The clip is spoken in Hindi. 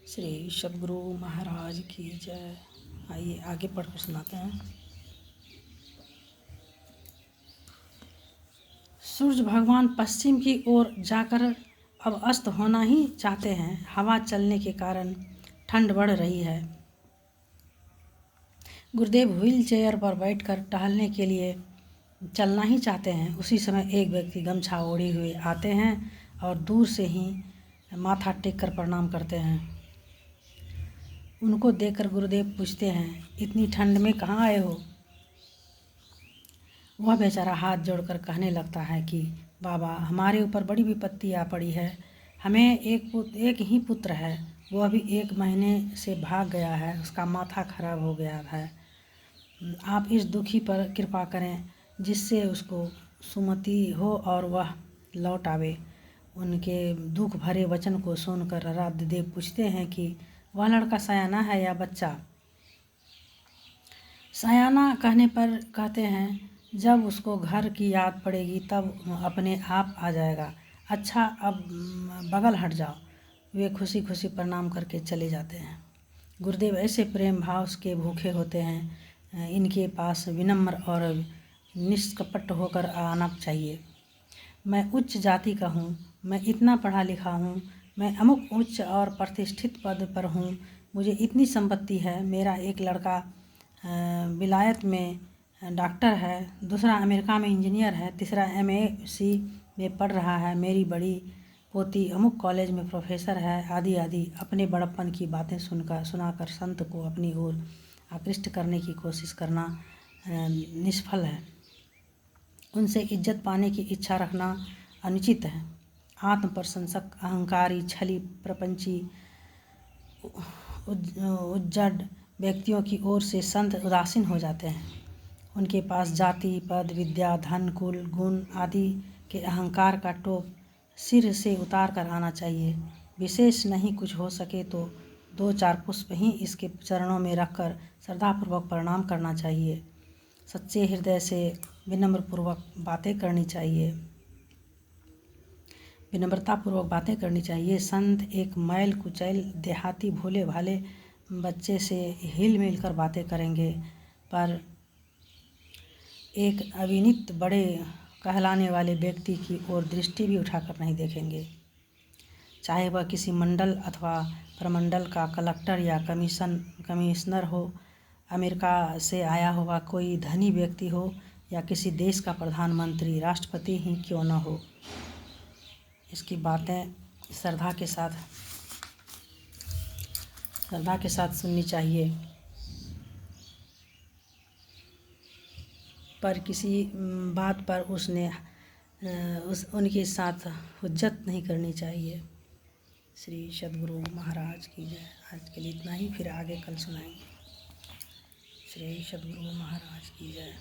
श्री सद्गुरु महाराज की जय। आइए आगे पढ़कर सुनाते हैं। सूर्य भगवान पश्चिम की ओर जाकर अब अस्त होना ही चाहते हैं। हवा चलने के कारण ठंड बढ़ रही है। गुरुदेव व्हील चेयर पर बैठकर टहलने के लिए चलना ही चाहते हैं। उसी समय एक व्यक्ति गमछा ओढ़े हुए आते हैं और दूर से ही माथा टेक कर प्रणाम करते हैं। उनको देखकर गुरुदेव पूछते हैं, इतनी ठंड में कहाँ आए हो? वह बेचारा हाथ जोड़कर कहने लगता है कि बाबा, हमारे ऊपर बड़ी विपत्ति आ पड़ी है। हमें एक ही पुत्र है, वह भी 1 महीने से भाग गया है। उसका माथा खराब हो गया है। आप इस दुखी पर कृपा करें जिससे उसको सुमति हो और वह लौट आवे। उनके दुख भरे वचन को सुनकर आराध्यदेव पूछते हैं कि वह लड़का सयाना है या बच्चा? सयाना कहने पर कहते हैं, जब उसको घर की याद पड़ेगी तब अपने आप आ जाएगा। अच्छा, अब बगल हट जाओ। वे खुशी खुशी प्रणाम करके चले जाते हैं। गुरुदेव ऐसे प्रेम भाव के भूखे होते हैं। इनके पास विनम्र और निष्कपट होकर आना चाहिए। मैं उच्च जाति का हूँ, मैं इतना पढ़ा लिखा हूँ, मैं अमुक उच्च और प्रतिष्ठित पद पर हूँ, मुझे इतनी संपत्ति है। मेरा एक लड़का विलायत में डॉक्टर है, दूसरा अमेरिका में इंजीनियर है, तीसरा MAC में पढ़ रहा है, मेरी बड़ी पोती अमुक कॉलेज में प्रोफेसर है, आदि आदि। अपने बड़प्पन की बातें सुनाकर संत को अपनी ओर आकृष्ट करने की कोशिश करना निष्फल है। उनसे इज्जत पाने की इच्छा रखना अनुचित है। आत्मप्रशंसक, अहंकारी, छली, प्रपंची, उज्जड व्यक्तियों की ओर से संत उदासीन हो जाते हैं। उनके पास जाति, पद, विद्या, धन, कुल, गुण आदि के अहंकार का टोप सिर से उतार कर आना चाहिए। विशेष नहीं कुछ हो सके तो 2-4 पुष्प ही इसके चरणों में रखकर श्रद्धापूर्वक प्रणाम करना चाहिए। सच्चे हृदय से विनम्रतापूर्वक बातें करनी चाहिए। संत एक मैल कुचैल देहाती भोले भाले बच्चे से हिल मिल कर बातें करेंगे, पर एक अविनीत बड़े कहलाने वाले व्यक्ति की ओर दृष्टि भी उठाकर नहीं देखेंगे। चाहे वह किसी मंडल अथवा प्रमंडल का कलेक्टर या कमिश्नर हो, अमेरिका से आया हुआ कोई धनी व्यक्ति हो या किसी देश का प्रधानमंत्री, राष्ट्रपति ही क्यों न हो। इसकी बातें श्रद्धा के साथ सुननी चाहिए, पर किसी बात पर उनके साथ हुज्जत नहीं करनी चाहिए। श्री सद्गुरु महाराज की जय। आज के लिए इतना ही, फिर आगे कल सुनाएंगे। श्री सद्गुरु महाराज की जय।